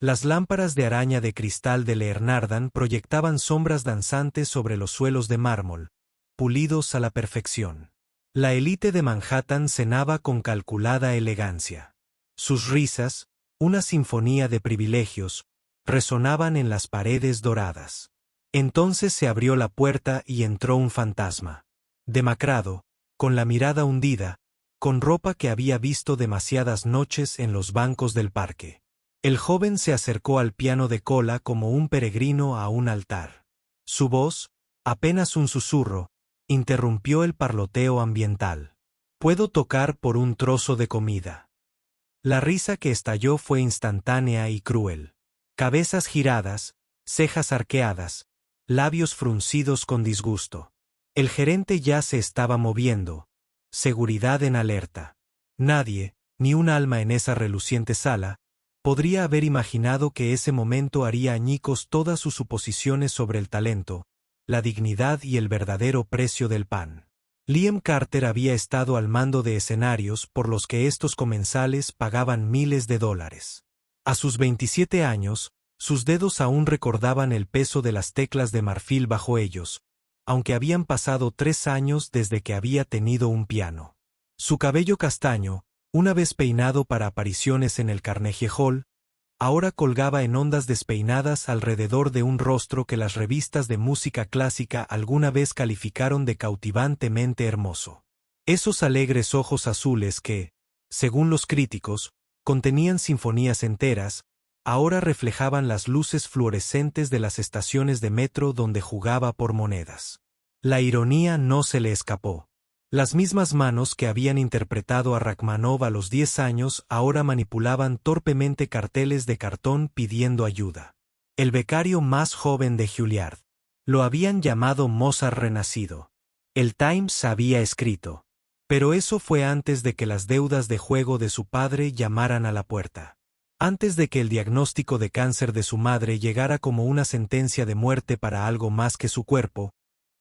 Las lámparas de araña de cristal de Leonardan proyectaban sombras danzantes sobre los suelos de mármol, pulidos a la perfección. La élite de Manhattan cenaba con calculada elegancia. Sus risas, una sinfonía de privilegios, resonaban en las paredes doradas. Entonces se abrió la puerta y entró un fantasma. Demacrado, con la mirada hundida, con ropa que había visto demasiadas noches en los bancos del parque. El joven se acercó al piano de cola como un peregrino a un altar. Su voz, apenas un susurro, interrumpió el parloteo ambiental. «Puedo tocar por un trozo de comida». La risa que estalló fue instantánea y cruel. Cabezas giradas, cejas arqueadas, labios fruncidos con disgusto. El gerente ya se estaba moviendo, seguridad en alerta. Nadie, ni un alma en esa reluciente sala, podría haber imaginado que ese momento haría añicos todas sus suposiciones sobre el talento, la dignidad y el verdadero precio del pan. Liam Carter había estado al mando de escenarios por los que estos comensales pagaban miles de dólares. A sus 27 años, sus dedos aún recordaban el peso de las teclas de marfil bajo ellos, aunque habían pasado 3 años desde que había tenido un piano. Su cabello castaño, una vez peinado para apariciones en el Carnegie Hall, ahora colgaba en ondas despeinadas alrededor de un rostro que las revistas de música clásica alguna vez calificaron de cautivantemente hermoso. Esos alegres ojos azules que, según los críticos, contenían sinfonías enteras, ahora reflejaban las luces fluorescentes de las estaciones de metro donde jugaba por monedas. La ironía no se le escapó. Las mismas manos que habían interpretado a Rachmaninoff a los 10 años ahora manipulaban torpemente carteles de cartón pidiendo ayuda. El becario más joven de Juilliard. Lo habían llamado Mozart renacido. El Times había escrito. Pero eso fue antes de que las deudas de juego de su padre llamaran a la puerta. Antes de que el diagnóstico de cáncer de su madre llegara como una sentencia de muerte para algo más que su cuerpo.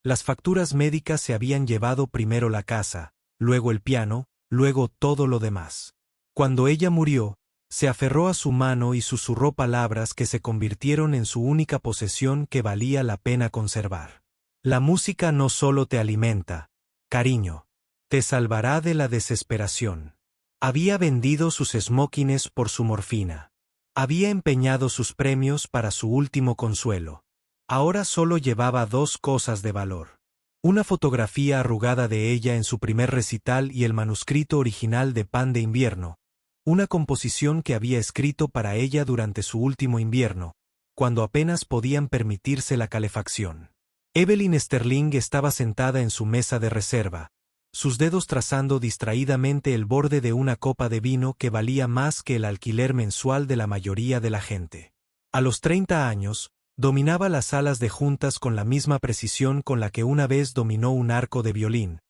Las facturas médicas se habían llevado primero la casa, luego el piano, luego todo lo demás. Cuando ella murió, se aferró a su mano y susurró palabras que se convirtieron en su única posesión que valía la pena conservar. La música no solo te alimenta, cariño, te salvará de la desesperación. Había vendido sus smokines por su morfina. Había empeñado sus premios para su último consuelo. Ahora solo llevaba 2 cosas de valor. Una fotografía arrugada de ella en su primer recital y el manuscrito original de Pan de invierno, una composición que había escrito para ella durante su último invierno, cuando apenas podían permitirse la calefacción. Evelyn Sterling estaba sentada en su mesa de reserva, sus dedos trazando distraídamente el borde de una copa de vino que valía más que el alquiler mensual de la mayoría de la gente. A los 30 años, dominaba las salas de juntas con la misma precisión con la que una vez dominó un arco de violín.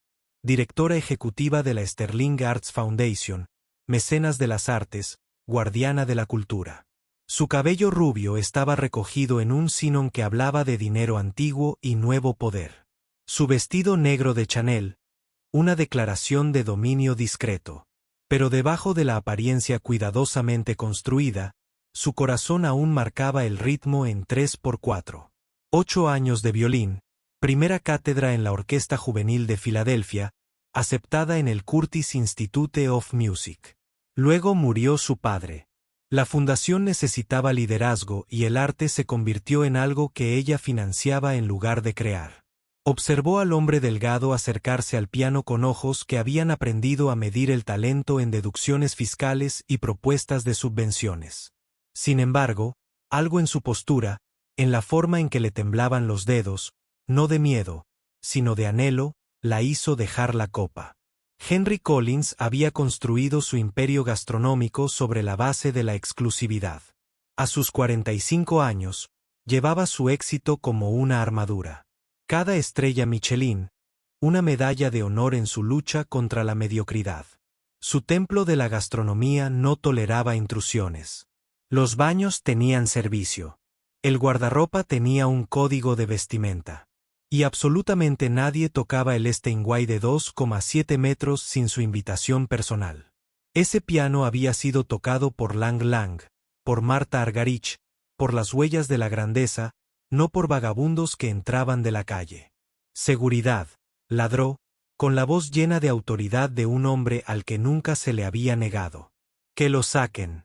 Directora ejecutiva de la Sterling Arts Foundation, mecenas de las artes, guardiana de la cultura. Su cabello rubio estaba recogido en un sillón que hablaba de dinero antiguo y nuevo poder. Su vestido negro de Chanel, una declaración de dominio discreto. Pero debajo de la apariencia cuidadosamente construida, su corazón aún marcaba el ritmo en 3x4. 8 años de violín, primera cátedra en la Orquesta Juvenil de Filadelfia, aceptada en el Curtis Institute of Music. Luego murió su padre. La fundación necesitaba liderazgo y el arte se convirtió en algo que ella financiaba en lugar de crear. Observó al hombre delgado acercarse al piano con ojos que habían aprendido a medir el talento en deducciones fiscales y propuestas de subvenciones. Sin embargo, algo en su postura, en la forma en que le temblaban los dedos, no de miedo, sino de anhelo, la hizo dejar la copa. Henry Collins había construido su imperio gastronómico sobre la base de la exclusividad. A sus 45 años, llevaba su éxito como una armadura. Cada estrella Michelin, una medalla de honor en su lucha contra la mediocridad. Su templo de la gastronomía no toleraba intrusiones. Los baños tenían servicio. El guardarropa tenía un código de vestimenta. Y absolutamente nadie tocaba el Steinway de 2,7 metros sin su invitación personal. Ese piano había sido tocado por Lang Lang, por Marta Argerich, por las huellas de la grandeza, no por vagabundos que entraban de la calle. Seguridad, ladró, con la voz llena de autoridad de un hombre al que nunca se le había negado. Que lo saquen.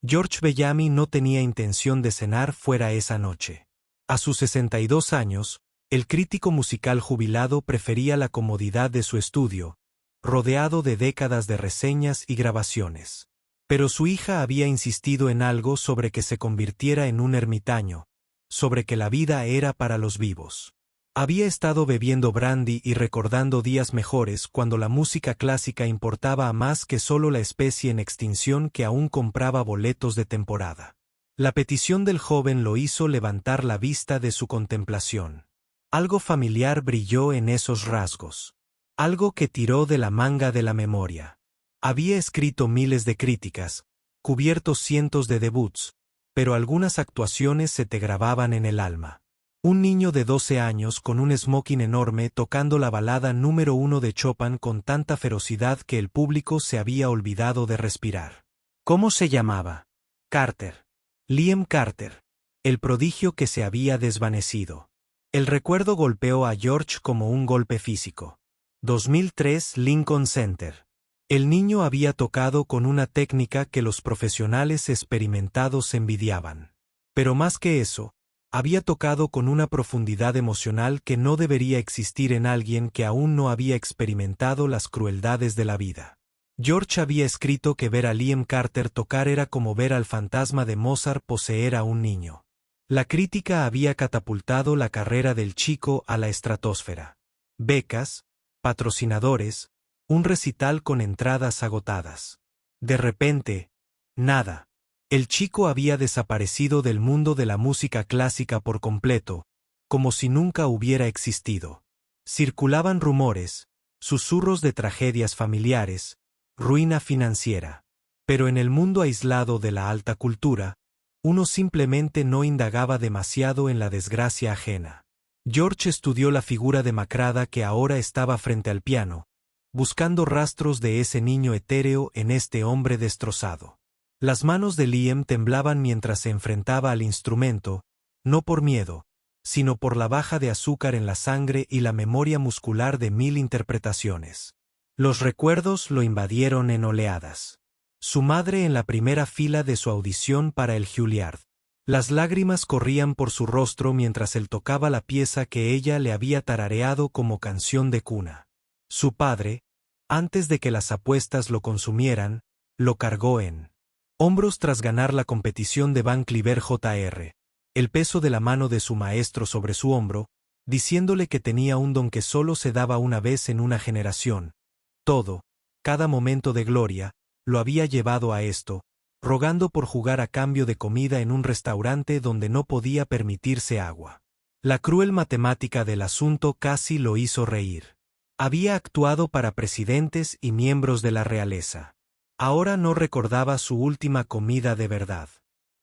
George Bellamy no tenía intención de cenar fuera esa noche. A sus 62 años, el crítico musical jubilado prefería la comodidad de su estudio, rodeado de décadas de reseñas y grabaciones. Pero su hija había insistido en algo sobre que se convirtiera en un ermitaño, sobre que la vida era para los vivos. Había estado bebiendo brandy y recordando días mejores cuando la música clásica importaba a más que solo la especie en extinción que aún compraba boletos de temporada. La petición del joven lo hizo levantar la vista de su contemplación. Algo familiar brilló en esos rasgos. Algo que tiró de la manga de la memoria. Había escrito miles de críticas, cubierto cientos de debuts, pero algunas actuaciones se te grababan en el alma. Un niño de 12 años con un smoking enorme tocando la balada número 1 de Chopin con tanta ferocidad que el público se había olvidado de respirar. ¿Cómo se llamaba? Carter. Liam Carter. El prodigio que se había desvanecido. El recuerdo golpeó a George como un golpe físico. 2003 Lincoln Center. El niño había tocado con una técnica que los profesionales experimentados envidiaban. Pero más que eso, había tocado con una profundidad emocional que no debería existir en alguien que aún no había experimentado las crueldades de la vida. George había escrito que ver a Liam Carter tocar era como ver al fantasma de Mozart poseer a un niño. La crítica había catapultado la carrera del chico a la estratosfera. Becas, patrocinadores, un recital con entradas agotadas. De repente, nada. El chico había desaparecido del mundo de la música clásica por completo, como si nunca hubiera existido. Circulaban rumores, susurros de tragedias familiares, ruina financiera. Pero en el mundo aislado de la alta cultura, uno simplemente no indagaba demasiado en la desgracia ajena. George estudió la figura demacrada que ahora estaba frente al piano, buscando rastros de ese niño etéreo en este hombre destrozado. Las manos de Liam temblaban mientras se enfrentaba al instrumento, no por miedo, sino por la baja de azúcar en la sangre y la memoria muscular de 1000 interpretaciones. Los recuerdos lo invadieron en oleadas. Su madre en la primera fila de su audición para el Juilliard. Las lágrimas corrían por su rostro mientras él tocaba la pieza que ella le había tarareado como canción de cuna. Su padre, antes de que las apuestas lo consumieran, lo cargó en hombros tras ganar la competición de Van Cliver Jr., el peso de la mano de su maestro sobre su hombro, diciéndole que tenía un don que solo se daba una vez en una generación. Todo, cada momento de gloria, lo había llevado a esto, rogando por jugar a cambio de comida en un restaurante donde no podía permitirse agua. La cruel matemática del asunto casi lo hizo reír. Había actuado para presidentes y miembros de la realeza. Ahora no recordaba su última comida de verdad.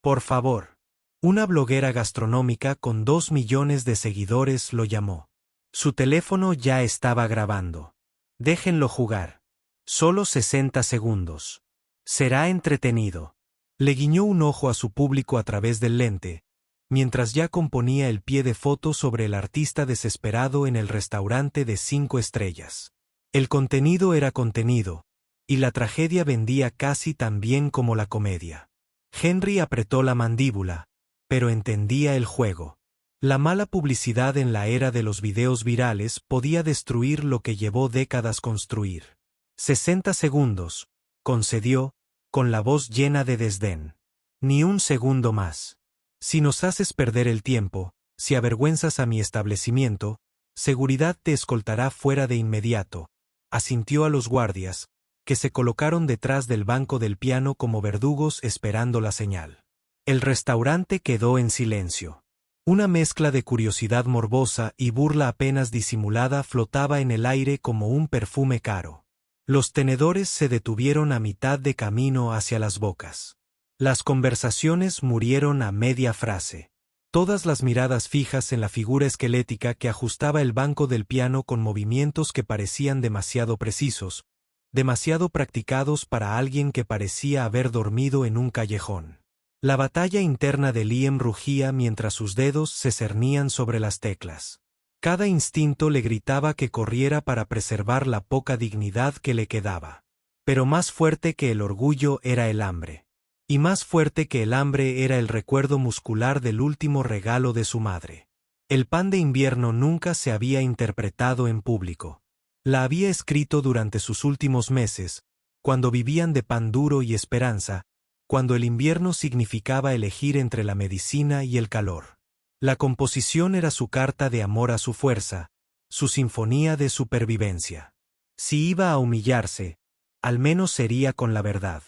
Por favor. Una bloguera gastronómica con 2 millones de seguidores lo llamó. Su teléfono ya estaba grabando. Déjenlo jugar. Solo 60 segundos. Será entretenido. Le guiñó un ojo a su público a través del lente, mientras ya componía el pie de foto sobre el artista desesperado en el restaurante de 5 estrellas. El contenido era contenido, y la tragedia vendía casi tan bien como la comedia. Henry apretó la mandíbula, pero entendía el juego. La mala publicidad en la era de los videos virales podía destruir lo que llevó décadas construir. 60 segundos, concedió, con la voz llena de desdén. Ni un segundo más. Si nos haces perder el tiempo, si avergüenzas a mi establecimiento, seguridad te escoltará fuera de inmediato, asintió a los guardias, que se colocaron detrás del banco del piano como verdugos esperando la señal. El restaurante quedó en silencio. Una mezcla de curiosidad morbosa y burla apenas disimulada flotaba en el aire como un perfume caro. Los tenedores se detuvieron a mitad de camino hacia las bocas. Las conversaciones murieron a media frase. Todas las miradas fijas en la figura esquelética que ajustaba el banco del piano con movimientos que parecían demasiado precisos, demasiado practicados para alguien que parecía haber dormido en un callejón. La batalla interna de Liam rugía mientras sus dedos se cernían sobre las teclas. Cada instinto le gritaba que corriera para preservar la poca dignidad que le quedaba. Pero más fuerte que el orgullo era el hambre. Y más fuerte que el hambre era el recuerdo muscular del último regalo de su madre. El pan de invierno nunca se había interpretado en público. La había escrito durante sus últimos meses, cuando vivían de pan duro y esperanza, cuando el invierno significaba elegir entre la medicina y el calor. La composición era su carta de amor a su fuerza, su sinfonía de supervivencia. Si iba a humillarse, al menos sería con la verdad.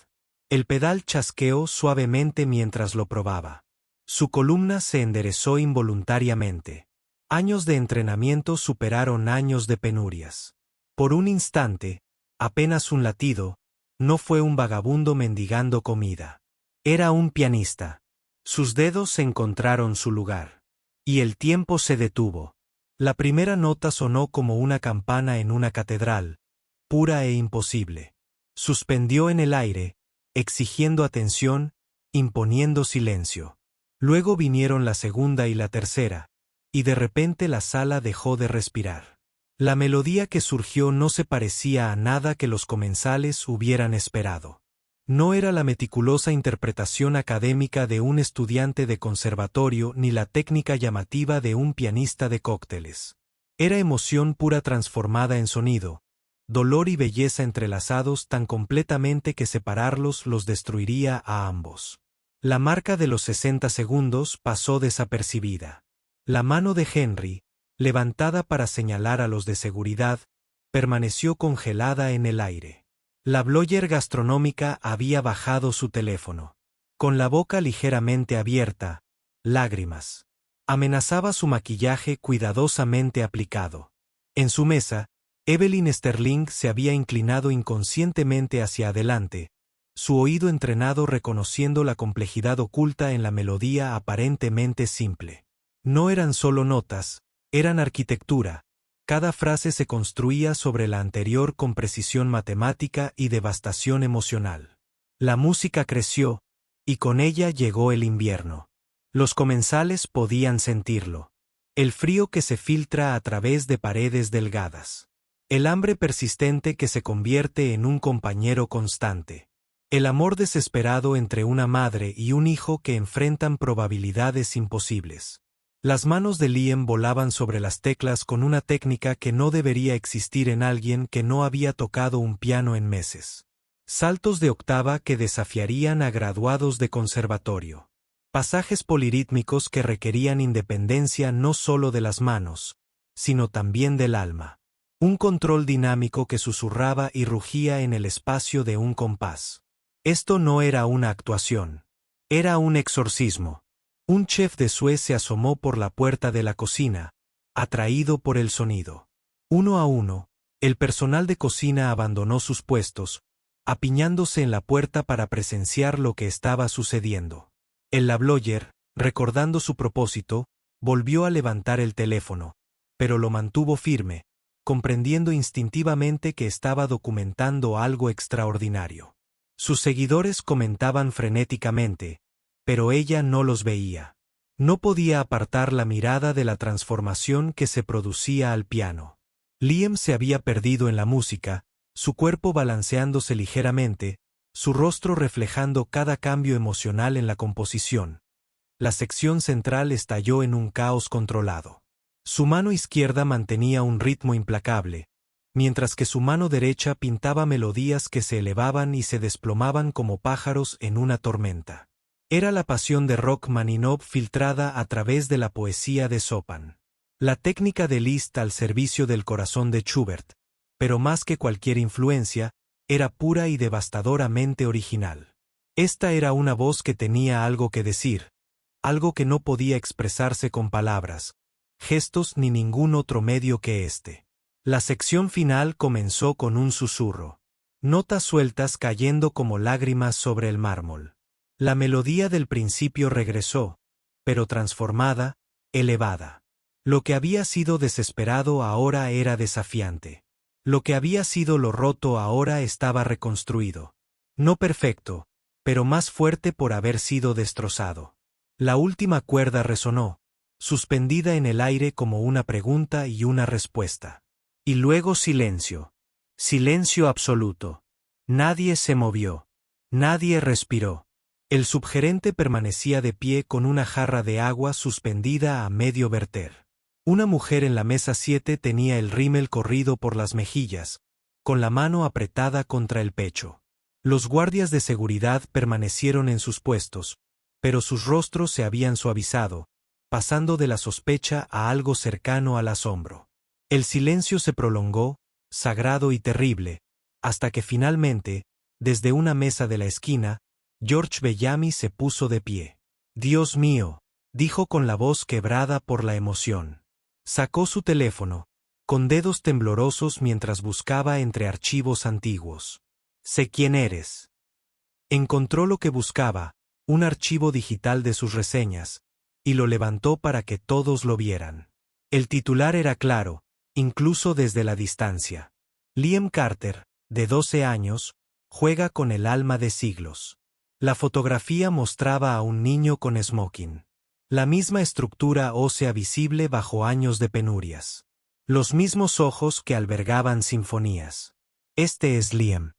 El pedal chasqueó suavemente mientras lo probaba. Su columna se enderezó involuntariamente. Años de entrenamiento superaron años de penurias. Por un instante, apenas un latido, no fue un vagabundo mendigando comida. Era un pianista. Sus dedos encontraron su lugar. Y el tiempo se detuvo. La primera nota sonó como una campana en una catedral, pura e imposible. Suspendió en el aire, exigiendo atención, imponiendo silencio. Luego vinieron la segunda y la tercera, y de repente la sala dejó de respirar. La melodía que surgió no se parecía a nada que los comensales hubieran esperado. No era la meticulosa interpretación académica de un estudiante de conservatorio ni la técnica llamativa de un pianista de cócteles. Era emoción pura transformada en sonido, dolor y belleza entrelazados tan completamente que separarlos los destruiría a ambos. La marca de los 60 segundos pasó desapercibida. La mano de Henry, levantada para señalar a los de seguridad, permaneció congelada en el aire. La bloyer gastronómica había bajado su teléfono. Con la boca ligeramente abierta, lágrimas. Amenazaba su maquillaje cuidadosamente aplicado. En su mesa, Evelyn Sterling se había inclinado inconscientemente hacia adelante, su oído entrenado reconociendo la complejidad oculta en la melodía aparentemente simple. No eran solo notas, eran arquitectura. Cada frase se construía sobre la anterior con precisión matemática y devastación emocional. La música creció, y con ella llegó el invierno. Los comensales podían sentirlo. El frío que se filtra a través de paredes delgadas. El hambre persistente que se convierte en un compañero constante. El amor desesperado entre una madre y un hijo que enfrentan probabilidades imposibles. Las manos de Liam volaban sobre las teclas con una técnica que no debería existir en alguien que no había tocado un piano en meses. Saltos de octava que desafiarían a graduados de conservatorio. Pasajes polirítmicos que requerían independencia no solo de las manos, sino también del alma. Un control dinámico que susurraba y rugía en el espacio de un compás. Esto no era una actuación. Era un exorcismo. Un chef de Suez se asomó por la puerta de la cocina, atraído por el sonido. Uno a uno, el personal de cocina abandonó sus puestos, apiñándose en la puerta para presenciar lo que estaba sucediendo. El Labloyer, recordando su propósito, volvió a levantar el teléfono, pero lo mantuvo firme, comprendiendo instintivamente que estaba documentando algo extraordinario. Sus seguidores comentaban frenéticamente, pero ella no los veía. No podía apartar la mirada de la transformación que se producía al piano. Liam se había perdido en la música, su cuerpo balanceándose ligeramente, su rostro reflejando cada cambio emocional en la composición. La sección central estalló en un caos controlado. Su mano izquierda mantenía un ritmo implacable, mientras que su mano derecha pintaba melodías que se elevaban y se desplomaban como pájaros en una tormenta. Era la pasión de Rachmaninoff filtrada a través de la poesía de Chopin. La técnica de Liszt al servicio del corazón de Schubert, pero más que cualquier influencia, era pura y devastadoramente original. Esta era una voz que tenía algo que decir, algo que no podía expresarse con palabras, gestos ni ningún otro medio que este. La sección final comenzó con un susurro. Notas sueltas cayendo como lágrimas sobre el mármol. La melodía del principio regresó, pero transformada, elevada. Lo que había sido desesperado ahora era desafiante. Lo que había sido lo roto ahora estaba reconstruido. No perfecto, pero más fuerte por haber sido destrozado. La última cuerda resonó, suspendida en el aire como una pregunta y una respuesta. Y luego silencio. Silencio absoluto. Nadie se movió. Nadie respiró. El subgerente permanecía de pie con una jarra de agua suspendida a medio verter. Una mujer en la mesa 7 tenía el rímel corrido por las mejillas, con la mano apretada contra el pecho. Los guardias de seguridad permanecieron en sus puestos, pero sus rostros se habían suavizado, pasando de la sospecha a algo cercano al asombro. El silencio se prolongó, sagrado y terrible, hasta que finalmente, desde una mesa de la esquina, George Bellamy se puso de pie. «Dios mío», dijo con la voz quebrada por la emoción. Sacó su teléfono, con dedos temblorosos mientras buscaba entre archivos antiguos. «Sé quién eres». Encontró lo que buscaba, un archivo digital de sus reseñas, y lo levantó para que todos lo vieran. El titular era claro, incluso desde la distancia. Liam Carter, de 12 años, juega con el alma de siglos. La fotografía mostraba a un niño con smoking. La misma estructura ósea visible bajo años de penurias. Los mismos ojos que albergaban sinfonías. Este es Liam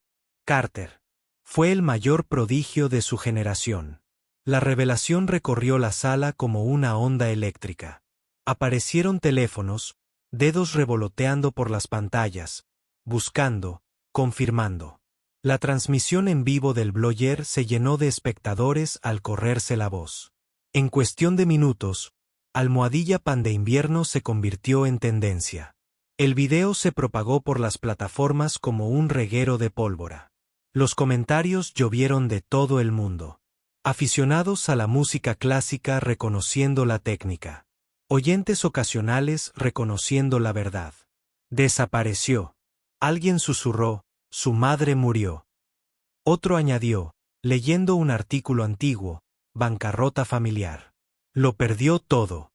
Carter. Fue el mayor prodigio de su generación. La revelación recorrió la sala como una onda eléctrica. Aparecieron teléfonos, dedos revoloteando por las pantallas, buscando, confirmando. La transmisión en vivo del Blogger se llenó de espectadores al correrse la voz. En cuestión de minutos, Almohadilla Pan de Invierno se convirtió en tendencia. El video se propagó por las plataformas como un reguero de pólvora. Los comentarios llovieron de todo el mundo. Aficionados a la música clásica reconociendo la técnica. Oyentes ocasionales reconociendo la verdad. Desapareció. Alguien susurró, su madre murió. Otro añadió, leyendo un artículo antiguo, bancarrota familiar. Lo perdió todo.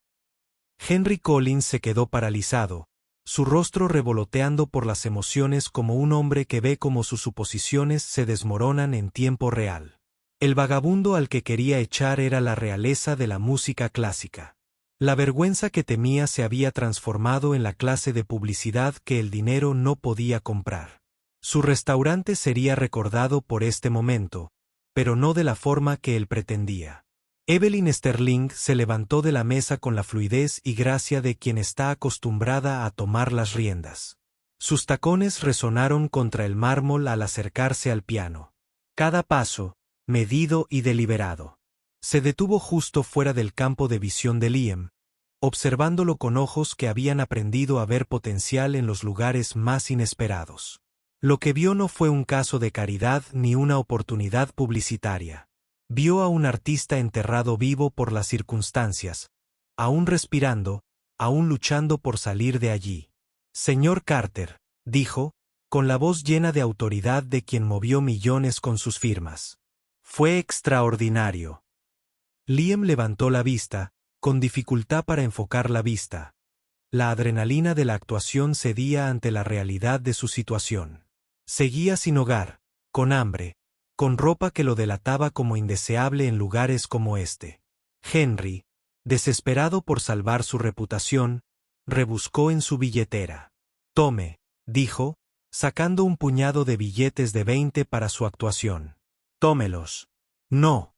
Henry Collins se quedó paralizado, su rostro revoloteando por las emociones como un hombre que ve cómo sus suposiciones se desmoronan en tiempo real. El vagabundo al que quería echar era la realeza de la música clásica. La vergüenza que temía se había transformado en la clase de publicidad que el dinero no podía comprar. Su restaurante sería recordado por este momento, pero no de la forma que él pretendía. Evelyn Sterling se levantó de la mesa con la fluidez y gracia de quien está acostumbrada a tomar las riendas. Sus tacones resonaron contra el mármol al acercarse al piano. Cada paso, medido y deliberado. Se detuvo justo fuera del campo de visión de Liam, observándolo con ojos que habían aprendido a ver potencial en los lugares más inesperados. Lo que vio no fue un caso de caridad ni una oportunidad publicitaria. Vio a un artista enterrado vivo por las circunstancias, aún respirando, aún luchando por salir de allí. «Señor Carter», dijo, con la voz llena de autoridad de quien movió millones con sus firmas. «Fue extraordinario». Liam levantó la vista, con dificultad para enfocar la vista. La adrenalina de la actuación cedía ante la realidad de su situación. Seguía sin hogar, con hambre, con ropa que lo delataba como indeseable en lugares como este. Henry, desesperado por salvar su reputación, rebuscó en su billetera. «Tome», dijo, sacando un puñado de billetes de 20 para su actuación. «Tómelos». «No».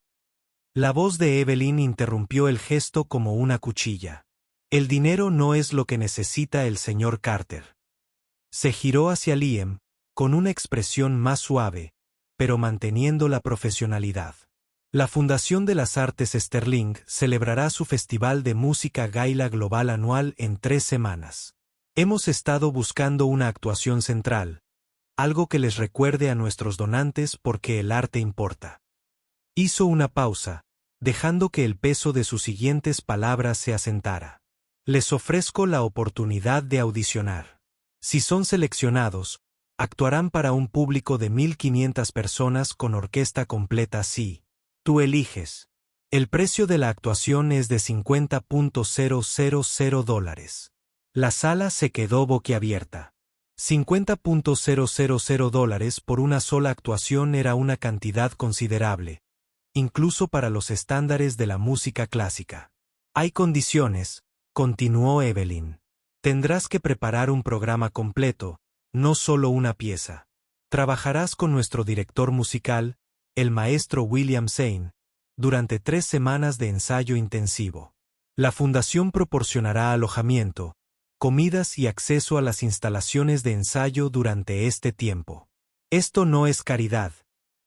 La voz de Evelyn interrumpió el gesto como una cuchilla. «El dinero no es lo que necesita el señor Carter». Se giró hacia Liam, con una expresión más suave, pero manteniendo la profesionalidad. La Fundación de las Artes Sterling celebrará su Festival de Música Gaila Global anual en 3 semanas. Hemos estado buscando una actuación central, algo que les recuerde a nuestros donantes porque el arte importa. Hizo una pausa, dejando que el peso de sus siguientes palabras se asentara. Les ofrezco la oportunidad de audicionar. Si son seleccionados, actuarán para un público de 1.500 personas con orquesta completa si tú eliges. El precio de la actuación es de $50,000. La sala se quedó boquiabierta. $50,000 por una sola actuación era una cantidad considerable, incluso para los estándares de la música clásica. Hay condiciones, continuó Evelyn. Tendrás que preparar un programa completo, no solo una pieza. Trabajarás con nuestro director musical, el maestro William Zane, durante 3 semanas de ensayo intensivo. La fundación proporcionará alojamiento, comidas y acceso a las instalaciones de ensayo durante este tiempo. Esto no es caridad,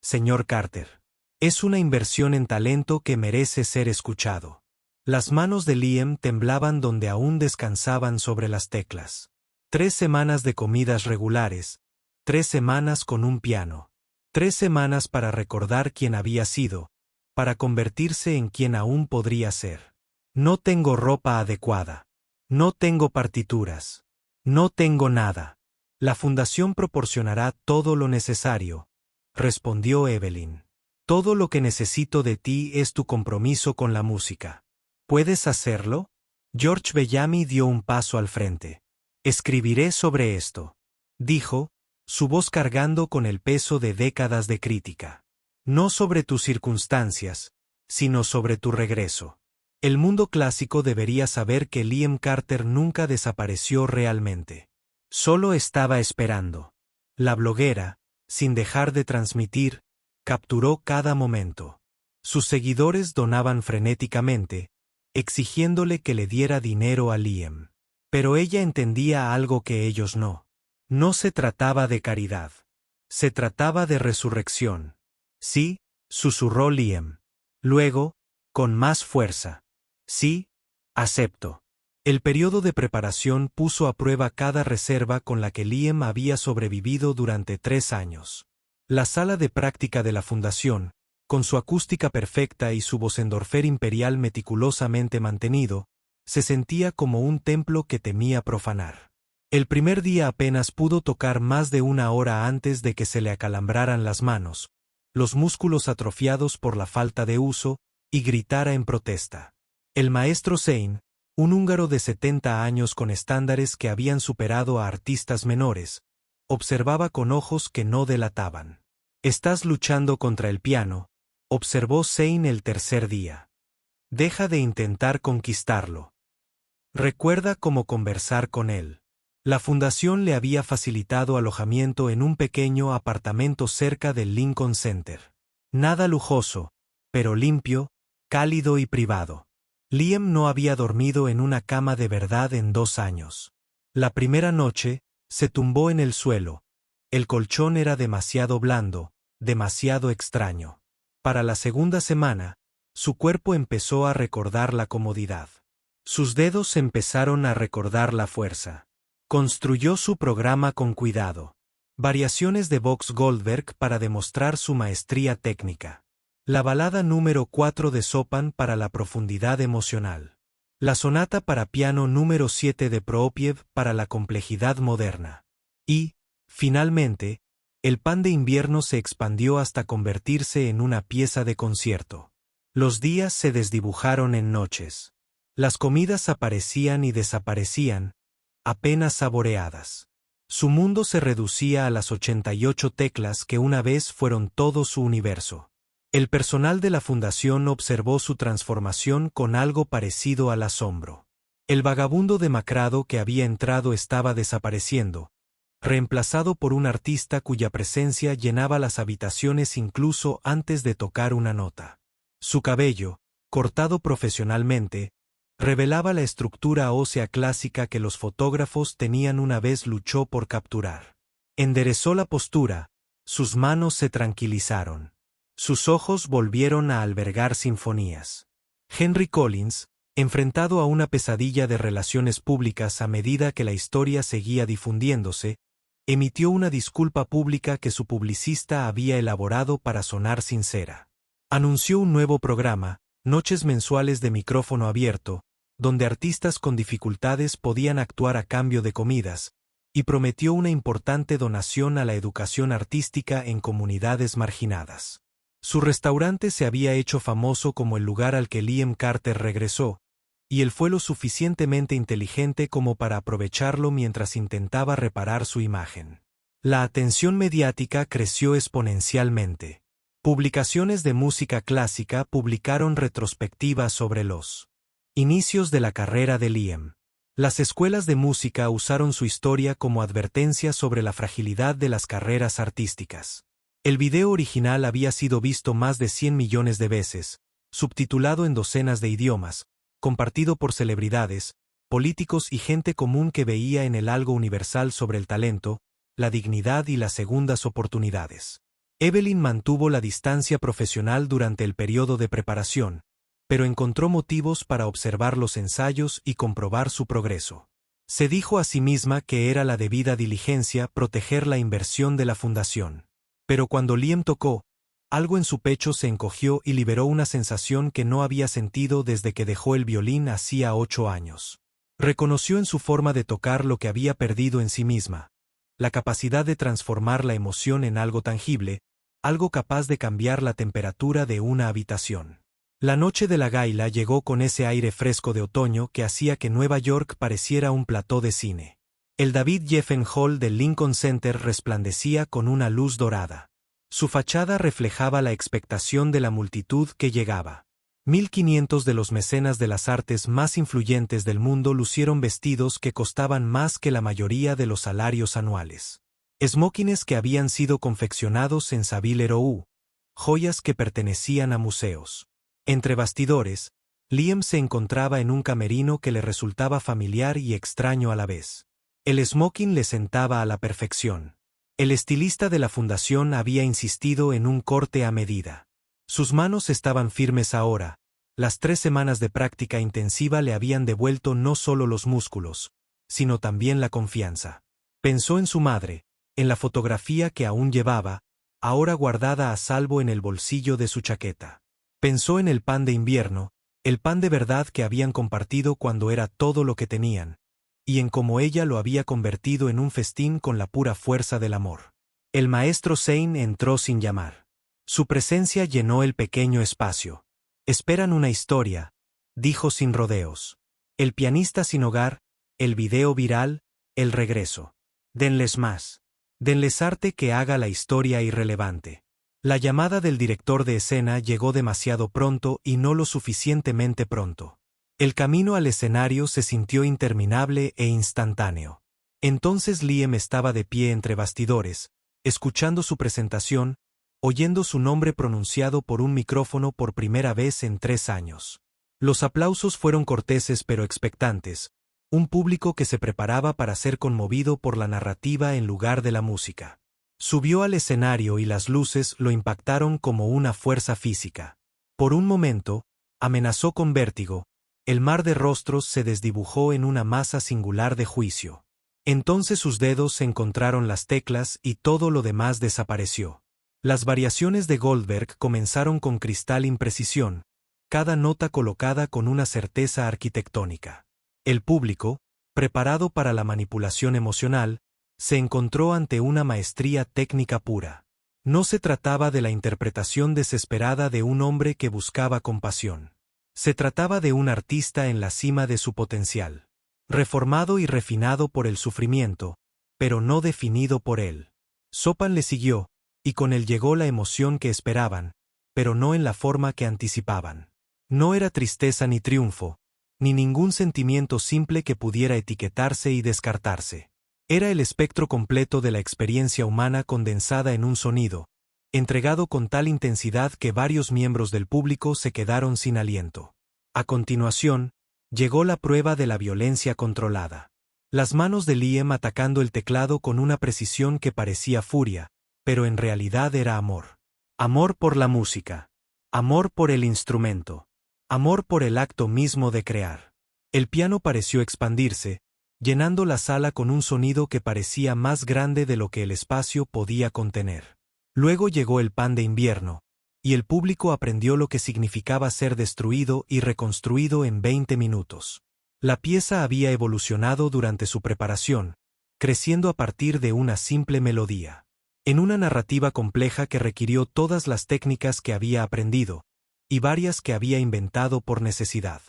señor Carter. Es una inversión en talento que merece ser escuchado. Las manos de Liam temblaban donde aún descansaban sobre las teclas. 3 semanas de comidas regulares, 3 semanas con un piano, 3 semanas para recordar quién había sido, para convertirse en quien aún podría ser. No tengo ropa adecuada. No tengo partituras. No tengo nada. La fundación proporcionará todo lo necesario, respondió Evelyn. Todo lo que necesito de ti es tu compromiso con la música. ¿Puedes hacerlo? George Bellamy dio un paso al frente. Escribiré sobre esto, dijo, su voz cargando con el peso de décadas de crítica. No sobre tus circunstancias, sino sobre tu regreso. El mundo clásico debería saber que Liam Carter nunca desapareció realmente. Solo estaba esperando. La bloguera, sin dejar de transmitir, capturó cada momento. Sus seguidores donaban frenéticamente, exigiéndole que le diera dinero a Liam. Pero ella entendía algo que ellos no. No se trataba de caridad. Se trataba de resurrección. Sí, susurró Liam. Luego, con más fuerza. Sí, acepto. El periodo de preparación puso a prueba cada reserva con la que Liam había sobrevivido durante 3 años. La sala de práctica de la fundación, con su acústica perfecta y su vocendorfer imperial meticulosamente mantenido, se sentía como un templo que temía profanar. El primer día apenas pudo tocar más de 1 hora antes de que se le acalambraran las manos, los músculos atrofiados por la falta de uso, y gritara en protesta. El maestro Zane, un húngaro de 70 años con estándares que habían superado a artistas menores, observaba con ojos que no delataban. «Estás luchando contra el piano», observó Zane el tercer día. «Deja de intentar conquistarlo. Recuerda cómo conversar con él». La fundación le había facilitado alojamiento en un pequeño apartamento cerca del Lincoln Center. Nada lujoso, pero limpio, cálido y privado. Liam no había dormido en una cama de verdad en 2 años. La primera noche, se tumbó en el suelo. El colchón era demasiado blando, demasiado extraño. Para la segunda semana, su cuerpo empezó a recordar la comodidad. Sus dedos empezaron a recordar la fuerza. Construyó su programa con cuidado. Variaciones de Vox Goldberg para demostrar su maestría técnica. La balada número 4 de Chopin para la profundidad emocional. La sonata para piano número 7 de Prokofiev para la complejidad moderna. Y, finalmente, el pan de invierno se expandió hasta convertirse en una pieza de concierto. Los días se desdibujaron en noches. Las comidas aparecían y desaparecían, apenas saboreadas. Su mundo se reducía a las 88 teclas que una vez fueron todo su universo. El personal de la fundación observó su transformación con algo parecido al asombro. El vagabundo demacrado que había entrado estaba desapareciendo, reemplazado por un artista cuya presencia llenaba las habitaciones incluso antes de tocar una nota. Su cabello, cortado profesionalmente, revelaba la estructura ósea clásica que los fotógrafos tenían una vez luchó por capturar. Enderezó la postura, sus manos se tranquilizaron. Sus ojos volvieron a albergar sinfonías. Henry Collins, enfrentado a una pesadilla de relaciones públicas a medida que la historia seguía difundiéndose, emitió una disculpa pública que su publicista había elaborado para sonar sincera. Anunció un nuevo programa, noches mensuales de micrófono abierto, donde artistas con dificultades podían actuar a cambio de comidas, y prometió una importante donación a la educación artística en comunidades marginadas. Su restaurante se había hecho famoso como el lugar al que Liam Carter regresó, y él fue lo suficientemente inteligente como para aprovecharlo mientras intentaba reparar su imagen. La atención mediática creció exponencialmente. Publicaciones de música clásica publicaron retrospectivas sobre los inicios de la carrera de Liam. Las escuelas de música usaron su historia como advertencia sobre la fragilidad de las carreras artísticas. El video original había sido visto más de 100 millones de veces, subtitulado en docenas de idiomas, compartido por celebridades, políticos y gente común que veía en él algo universal sobre el talento, la dignidad y las segundas oportunidades. Evelyn mantuvo la distancia profesional durante el periodo de preparación, pero encontró motivos para observar los ensayos y comprobar su progreso. Se dijo a sí misma que era la debida diligencia proteger la inversión de la fundación. Pero cuando Liam tocó, algo en su pecho se encogió y liberó una sensación que no había sentido desde que dejó el violín hacía 8 años. Reconoció en su forma de tocar lo que había perdido en sí misma, la capacidad de transformar la emoción en algo tangible, algo capaz de cambiar la temperatura de una habitación. La noche de la gaila llegó con ese aire fresco de otoño que hacía que Nueva York pareciera un plató de cine. El David Geffen Hall del Lincoln Center resplandecía con una luz dorada. Su fachada reflejaba la expectación de la multitud que llegaba. 1500 de los mecenas de las artes más influyentes del mundo lucieron vestidos que costaban más que la mayoría de los salarios anuales. Smokines que habían sido confeccionados en Savile Row, joyas que pertenecían a museos. Entre bastidores, Liam se encontraba en un camerino que le resultaba familiar y extraño a la vez. El smoking le sentaba a la perfección. El estilista de la fundación había insistido en un corte a medida. Sus manos estaban firmes ahora. Las 3 semanas de práctica intensiva le habían devuelto no solo los músculos, sino también la confianza. Pensó en su madre, en la fotografía que aún llevaba, ahora guardada a salvo en el bolsillo de su chaqueta. Pensó en el pan de invierno, el pan de verdad que habían compartido cuando era todo lo que tenían, y en cómo ella lo había convertido en un festín con la pura fuerza del amor. El maestro Zane entró sin llamar. Su presencia llenó el pequeño espacio. «Esperan una historia», dijo sin rodeos. «El pianista sin hogar, el video viral, el regreso. Denles más. Denles arte que haga la historia irrelevante». La llamada del director de escena llegó demasiado pronto y no lo suficientemente pronto. El camino al escenario se sintió interminable e instantáneo. Entonces Liam estaba de pie entre bastidores, escuchando su presentación, oyendo su nombre pronunciado por un micrófono por primera vez en 3 años. Los aplausos fueron corteses pero expectantes, un público que se preparaba para ser conmovido por la narrativa en lugar de la música. Subió al escenario y las luces lo impactaron como una fuerza física. Por un momento, amenazó con vértigo, el mar de rostros se desdibujó en una masa singular de juicio. Entonces sus dedos encontraron las teclas y todo lo demás desapareció. Las variaciones de Goldberg comenzaron con cristal imprecisión, cada nota colocada con una certeza arquitectónica. El público, preparado para la manipulación emocional, se encontró ante una maestría técnica pura. No se trataba de la interpretación desesperada de un hombre que buscaba compasión. Se trataba de un artista en la cima de su potencial, reformado y refinado por el sufrimiento, pero no definido por él. Chopin le siguió, y con él llegó la emoción que esperaban, pero no en la forma que anticipaban. No era tristeza ni triunfo, ni ningún sentimiento simple que pudiera etiquetarse y descartarse. Era el espectro completo de la experiencia humana condensada en un sonido, entregado con tal intensidad que varios miembros del público se quedaron sin aliento. A continuación, llegó la prueba de la violencia controlada. Las manos de Liam atacando el teclado con una precisión que parecía furia, pero en realidad era amor. Amor por la música. Amor por el instrumento. Amor por el acto mismo de crear. El piano pareció expandirse, llenando la sala con un sonido que parecía más grande de lo que el espacio podía contener. Luego llegó el pan de invierno, y el público aprendió lo que significaba ser destruido y reconstruido en 20 minutos. La pieza había evolucionado durante su preparación, creciendo a partir de una simple melodía. En una narrativa compleja que requirió todas las técnicas que había aprendido, y varias que había inventado por necesidad.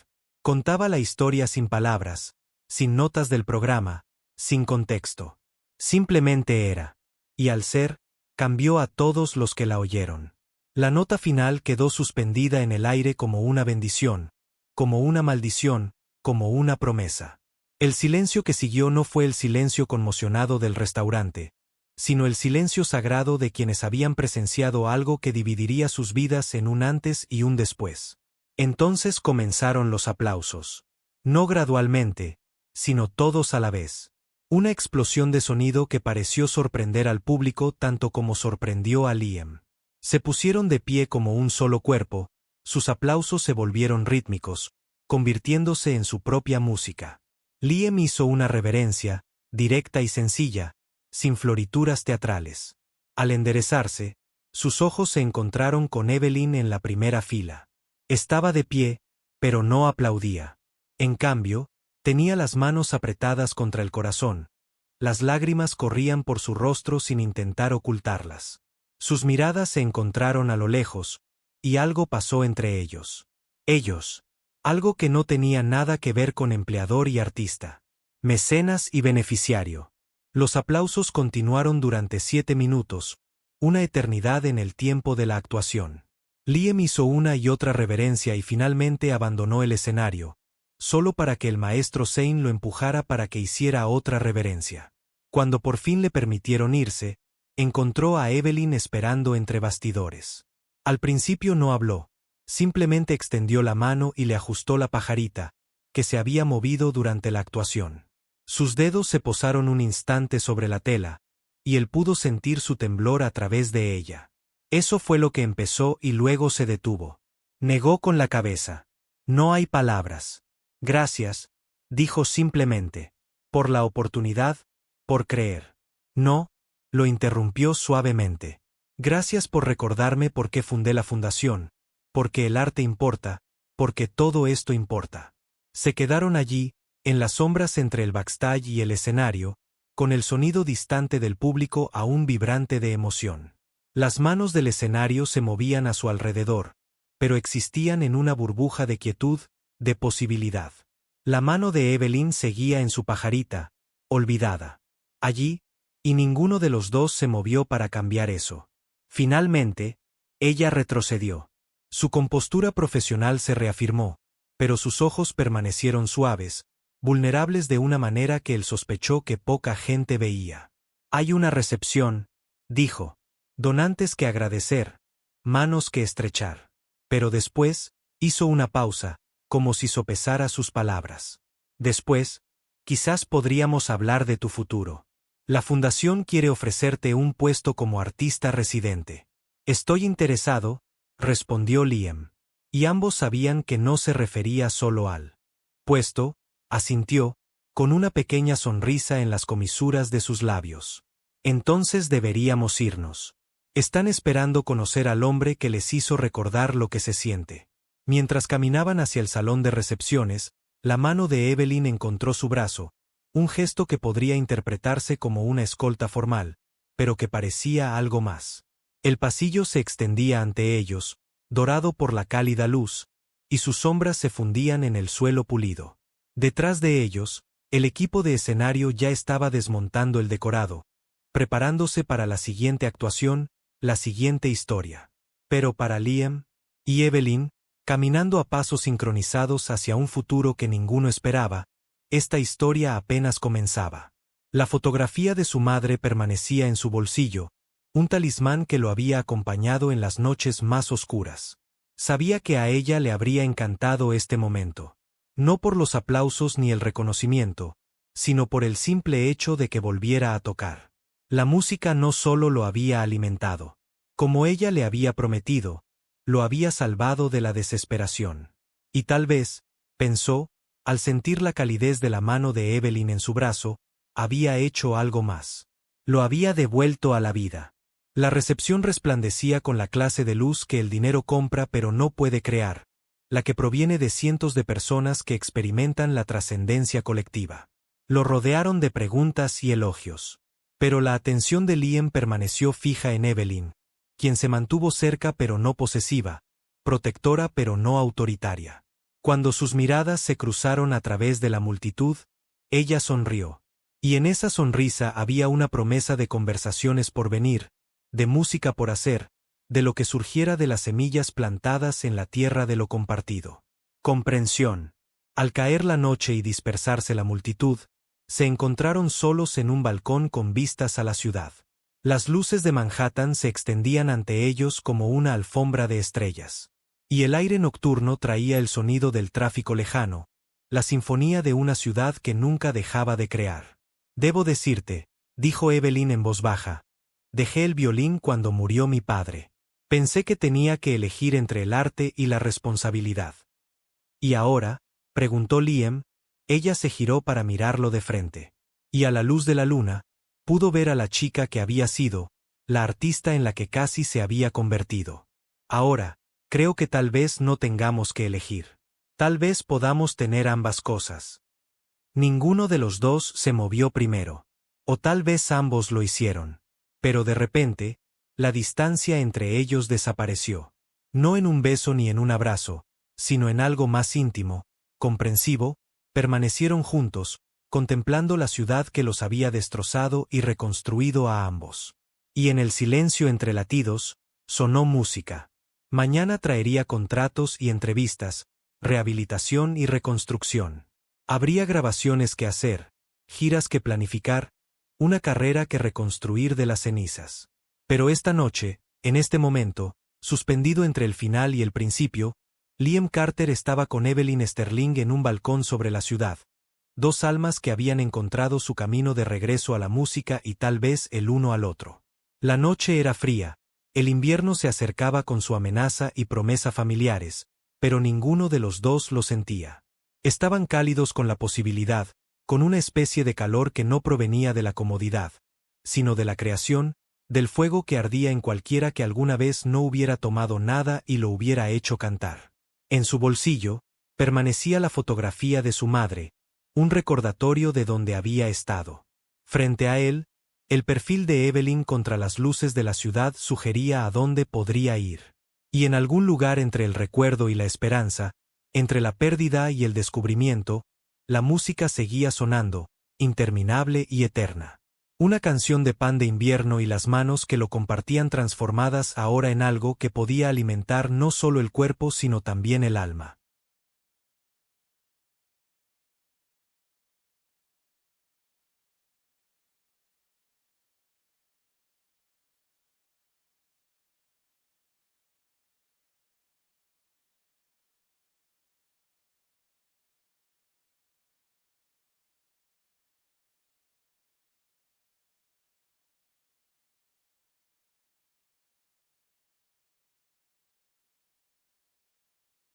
Contaba la historia sin palabras, sin notas del programa, sin contexto. Simplemente era. Y al ser, cambió a todos los que la oyeron. La nota final quedó suspendida en el aire como una bendición, como una maldición, como una promesa. El silencio que siguió no fue el silencio conmocionado del restaurante, sino el silencio sagrado de quienes habían presenciado algo que dividiría sus vidas en un antes y un después. Entonces comenzaron los aplausos. No gradualmente, sino todos a la vez. Una explosión de sonido que pareció sorprender al público tanto como sorprendió a Liam. Se pusieron de pie como un solo cuerpo, sus aplausos se volvieron rítmicos, convirtiéndose en su propia música. Liam hizo una reverencia, directa y sencilla, sin florituras teatrales. Al enderezarse, sus ojos se encontraron con Evelyn en la primera fila. Estaba de pie, pero no aplaudía. En cambio, tenía las manos apretadas contra el corazón. Las lágrimas corrían por su rostro sin intentar ocultarlas. Sus miradas se encontraron a lo lejos, y algo pasó entre ellos. Ellos. Algo que no tenía nada que ver con empleador y artista. Mecenas y beneficiario. Los aplausos continuaron durante 7 minutos, una eternidad en el tiempo de la actuación. Liam hizo una y otra reverencia y finalmente abandonó el escenario, solo para que el maestro Zane lo empujara para que hiciera otra reverencia. Cuando por fin le permitieron irse, encontró a Evelyn esperando entre bastidores. Al principio no habló, simplemente extendió la mano y le ajustó la pajarita, que se había movido durante la actuación. Sus dedos se posaron un instante sobre la tela, y él pudo sentir su temblor a través de ella. Eso fue lo que empezó y luego se detuvo. Negó con la cabeza. No hay palabras. Gracias, dijo simplemente. Por la oportunidad, por creer. No, lo interrumpió suavemente. Gracias por recordarme por qué fundé la fundación, porque el arte importa, porque todo esto importa. Se quedaron allí, en las sombras entre el backstage y el escenario, con el sonido distante del público aún vibrante de emoción. Las manos del escenario se movían a su alrededor, pero existían en una burbuja de quietud, de posibilidad. La mano de Evelyn seguía en su pajarita, olvidada. Allí, y ninguno de los dos se movió para cambiar eso. Finalmente, ella retrocedió. Su compostura profesional se reafirmó, pero sus ojos permanecieron suaves, vulnerables de una manera que él sospechó que poca gente veía. Hay una recepción, dijo. Donantes que agradecer, manos que estrechar. Pero después, hizo una pausa, como si sopesara sus palabras. Después, quizás podríamos hablar de tu futuro. La fundación quiere ofrecerte un puesto como artista residente. Estoy interesado, respondió Liam. Y ambos sabían que no se refería solo al puesto, asintió, con una pequeña sonrisa en las comisuras de sus labios. Entonces deberíamos irnos. Están esperando conocer al hombre que les hizo recordar lo que se siente. Mientras caminaban hacia el salón de recepciones, la mano de Evelyn encontró su brazo, un gesto que podría interpretarse como una escolta formal, pero que parecía algo más. El pasillo se extendía ante ellos, dorado por la cálida luz, y sus sombras se fundían en el suelo pulido. Detrás de ellos, el equipo de escenario ya estaba desmontando el decorado, preparándose para la siguiente actuación, la siguiente historia. Pero para Liam y Evelyn, caminando a pasos sincronizados hacia un futuro que ninguno esperaba, esta historia apenas comenzaba. La fotografía de su madre permanecía en su bolsillo, un talismán que lo había acompañado en las noches más oscuras. Sabía que a ella le habría encantado este momento. No por los aplausos ni el reconocimiento, sino por el simple hecho de que volviera a tocar. La música no solo lo había alimentado. Como ella le había prometido, lo había salvado de la desesperación. Y tal vez, pensó, al sentir la calidez de la mano de Evelyn en su brazo, había hecho algo más. Lo había devuelto a la vida. La recepción resplandecía con la clase de luz que el dinero compra pero no puede crear, la que proviene de cientos de personas que experimentan la trascendencia colectiva. Lo rodearon de preguntas y elogios. Pero la atención de Liam permaneció fija en Evelyn, quien se mantuvo cerca pero no posesiva, protectora pero no autoritaria. Cuando sus miradas se cruzaron a través de la multitud, ella sonrió. Y en esa sonrisa había una promesa de conversaciones por venir, de música por hacer, de lo que surgiera de las semillas plantadas en la tierra de lo compartido. Comprensión. Al caer la noche y dispersarse la multitud, se encontraron solos en un balcón con vistas a la ciudad. Las luces de Manhattan se extendían ante ellos como una alfombra de estrellas. Y el aire nocturno traía el sonido del tráfico lejano, la sinfonía de una ciudad que nunca dejaba de crear. Debo decirte, dijo Evelyn en voz baja, dejé el violín cuando murió mi padre. Pensé que tenía que elegir entre el arte y la responsabilidad. ¿Y ahora?, preguntó Liam. Ella se giró para mirarlo de frente. Y a la luz de la luna, pudo ver a la chica que había sido, la artista en la que casi se había convertido. Ahora, creo que tal vez no tengamos que elegir. Tal vez podamos tener ambas cosas. Ninguno de los dos se movió primero. O tal vez ambos lo hicieron. Pero de repente, la distancia entre ellos desapareció. No en un beso ni en un abrazo, sino en algo más íntimo, comprensivo. Permanecieron juntos, contemplando la ciudad que los había destrozado y reconstruido a ambos. Y en el silencio entre latidos, sonó música. Mañana traería contratos y entrevistas, rehabilitación y reconstrucción. Habría grabaciones que hacer, giras que planificar, una carrera que reconstruir de las cenizas. Pero esta noche, en este momento, suspendido entre el final y el principio, Liam Carter estaba con Evelyn Sterling en un balcón sobre la ciudad. Dos almas que habían encontrado su camino de regreso a la música y tal vez el uno al otro. La noche era fría, el invierno se acercaba con su amenaza y promesa familiares, pero ninguno de los dos lo sentía. Estaban cálidos con la posibilidad, con una especie de calor que no provenía de la comodidad, sino de la creación, del fuego que ardía en cualquiera que alguna vez no hubiera tomado nada y lo hubiera hecho cantar. En su bolsillo, permanecía la fotografía de su madre, un recordatorio de donde había estado. Frente a él, el perfil de Evelyn contra las luces de la ciudad sugería a dónde podría ir. Y en algún lugar entre el recuerdo y la esperanza, entre la pérdida y el descubrimiento, la música seguía sonando, interminable y eterna. Una canción de pan de invierno y las manos que lo compartían transformadas ahora en algo que podía alimentar no solo el cuerpo sino también el alma.